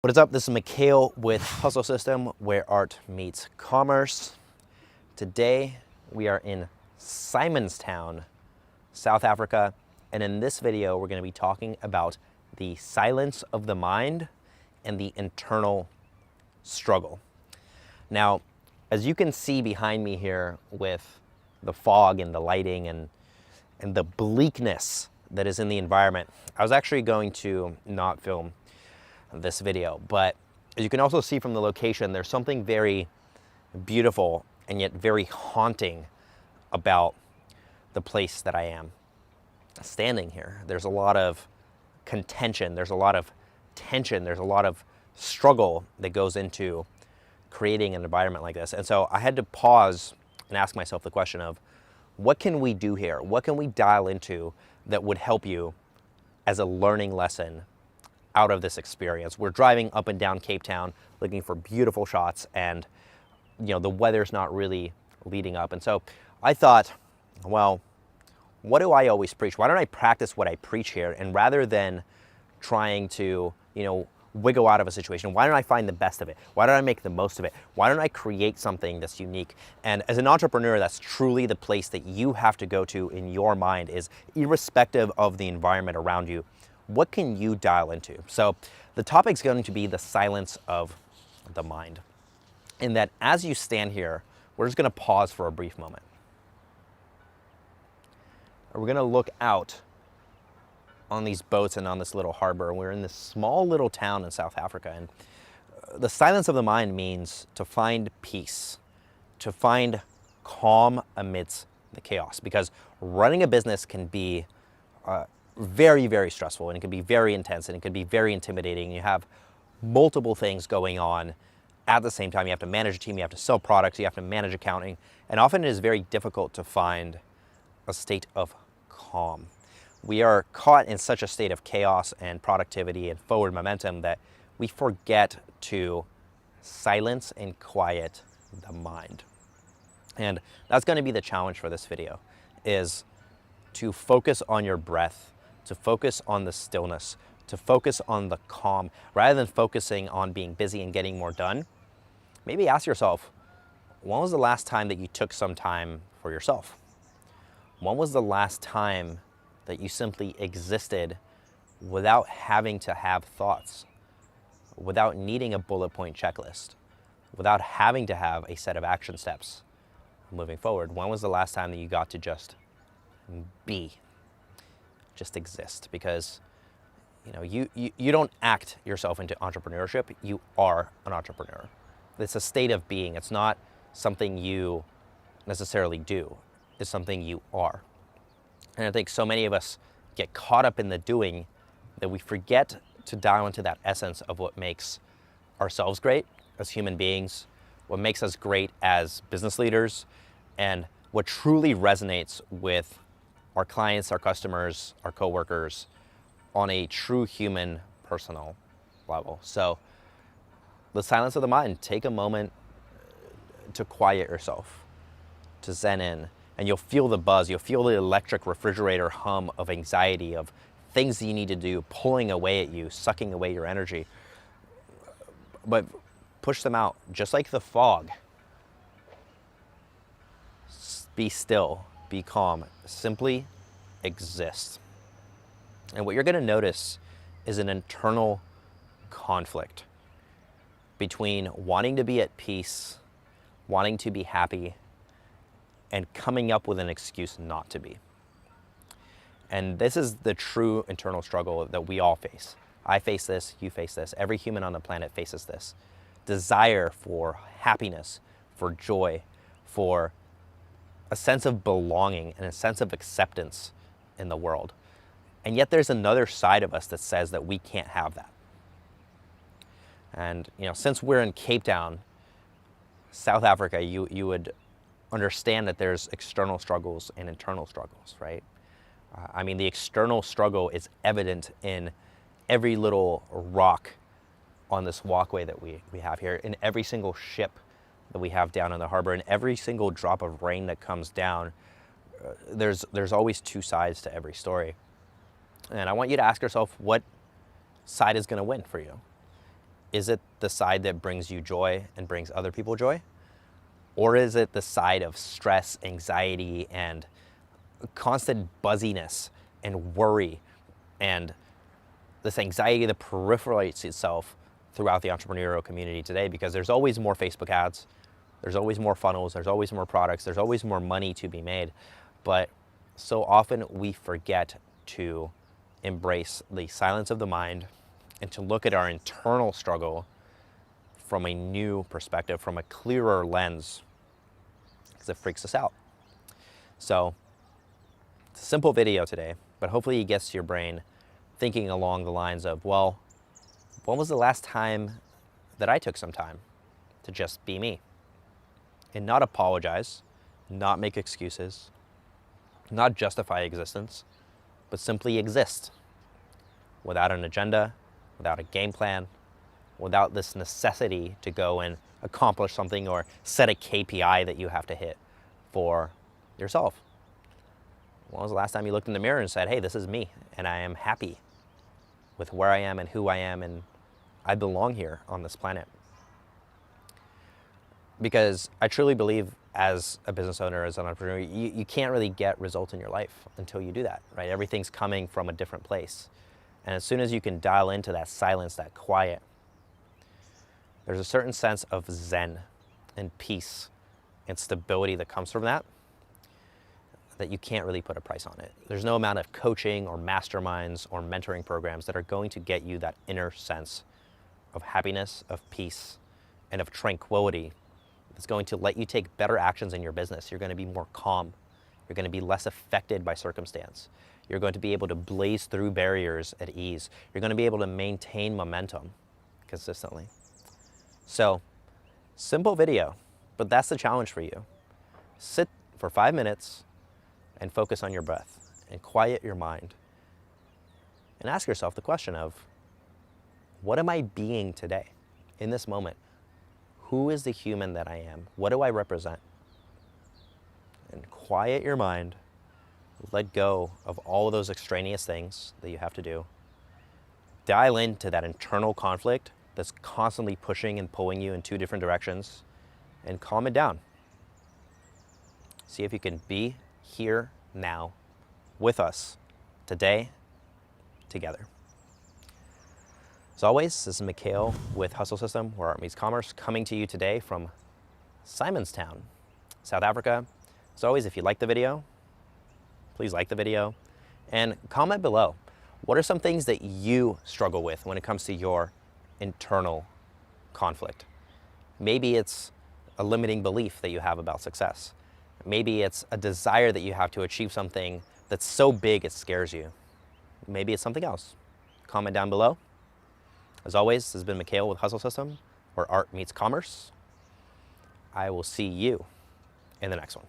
What is up? This is Mikhail with Hustle System, where art meets commerce. Today we are in Simonstown, South Africa, and in this video we're going to be talking about the silence of the mind and the internal struggle. Now, as you can see behind me here with the fog and the lighting and the bleakness that is in the environment, I was actually going to not film this video, but as you can also see from the location, there's something very beautiful and yet very haunting about the place that I am standing here. There's a lot of contention, there's a lot of tension, there's a lot of struggle that goes into creating an environment like this. And so I had to pause and ask myself the question of, what can we do here? What can we dial into that would help you as a learning lesson out of this experience? We're driving up and down Cape Town looking for beautiful shots, and the weather's not really leading up. And so I thought, well, what do I always preach? Why don't I practice what I preach here? And rather than trying to, wiggle out of a situation, why don't I find the best of it? Why don't I make the most of it? Why don't I create something that's unique? And as an entrepreneur, that's truly the place that you have to go to in your mind, is irrespective of the environment around you. What can you dial into? So the topic's going to be the silence of the mind. In that, as you stand here, we're just going to pause for a brief moment. We're going to look out on these boats and on this little harbor. We're in this small little town in South Africa. And the silence of the mind means to find peace, to find calm amidst the chaos. Because running a business can be very, very stressful, and it can be very intense, and it can be very intimidating. You have multiple things going on at the same time. You have to manage a team, you have to sell products, you have to manage accounting, and often it is very difficult to find a state of calm. We are caught in such a state of chaos and productivity and forward momentum that we forget to silence and quiet the mind. And that's going to be the challenge for this video, is to focus on your breath, to focus on the stillness, to focus on the calm, rather than focusing on being busy and getting more done. Maybe ask yourself, when was the last time that you took some time for yourself? When was the last time that you simply existed without having to have thoughts, without needing a bullet point checklist, without having to have a set of action steps moving forward? When was the last time that you got to just be? Just exist? Because you don't act yourself into entrepreneurship, you are an entrepreneur. It's a state of being. It's not something you necessarily do, it's something you are. And I think so many of us get caught up in the doing that we forget to dial into that essence of what makes ourselves great as human beings, what makes us great as business leaders, and what truly resonates with our clients, our customers, our coworkers on a true human, personal level. So the silence of the mind, take a moment to quiet yourself, to zen in, and you'll feel the buzz, you'll feel the electric refrigerator hum of anxiety, of things that you need to do, pulling away at you, sucking away your energy. But push them out, just like the fog. Be still, be calm, simply exist. And what you're going to notice is an internal conflict between wanting to be at peace, wanting to be happy, and coming up with an excuse not to be. And this is the true internal struggle that we all face. I face this, you face this, every human on the planet faces this. Desire for happiness, for joy, for a sense of belonging and a sense of acceptance in the world. And yet there's another side of us that says that we can't have that. And since we're in Cape Town, South Africa, you would understand that there's external struggles and internal struggles, right? I mean, the external struggle is evident in every little rock on this walkway that we have here, in every single ship that we have down in the harbor, and every single drop of rain that comes down. There's always two sides to every story. And I want you to ask yourself, what side is going to win for you? Is it the side that brings you joy and brings other people joy? Or is it the side of stress, anxiety, and constant buzziness and worry and this anxiety that proliferates itself throughout the entrepreneurial community today? Because there's always more Facebook ads, there's always more funnels, there's always more products, there's always more money to be made. But so often we forget to embrace the silence of the mind and to look at our internal struggle from a new perspective, from a clearer lens, because it freaks us out. So it's a simple video today, but hopefully it gets to your brain thinking along the lines of, well, when was the last time that I took some time to just be me and not apologize, not make excuses, not justify existence, but simply exist without an agenda, without a game plan, without this necessity to go and accomplish something or set a KPI that you have to hit for yourself. When was the last time you looked in the mirror and said, hey, this is me, and I am happy with where I am and who I am, and I belong here on this planet? Because I truly believe as a business owner, as an entrepreneur, you can't really get results in your life until you do that, right? Everything's coming from a different place. And as soon as you can dial into that silence, that quiet, there's a certain sense of zen and peace and stability that comes from that you can't really put a price on it. There's no amount of coaching or masterminds or mentoring programs that are going to get you that inner sense of happiness, of peace, and of tranquility. It's going to let you take better actions in your business. You're going to be more calm. You're going to be less affected by circumstance. You're going to be able to blaze through barriers at ease. You're going to be able to maintain momentum consistently. So, simple video, but that's the challenge for you. Sit for 5 minutes and focus on your breath and quiet your mind and ask yourself the question of, what am I being today in this moment? Who is the human that I am? What do I represent? And quiet your mind. Let go of all of those extraneous things that you have to do. Dial into that internal conflict that's constantly pushing and pulling you in two different directions, and calm it down. See if you can be here now with us today, together. As always, this is Mikhail with Hustle System, where art meets commerce, coming to you today from Simonstown, South Africa. As always, if you like the video, please like the video and comment below. What are some things that you struggle with when it comes to your internal conflict? Maybe it's a limiting belief that you have about success. Maybe it's a desire that you have to achieve something that's so big it scares you. Maybe it's something else. Comment down below. As always, this has been Mikhail with Hustle System, where art meets commerce. I will see you in the next one.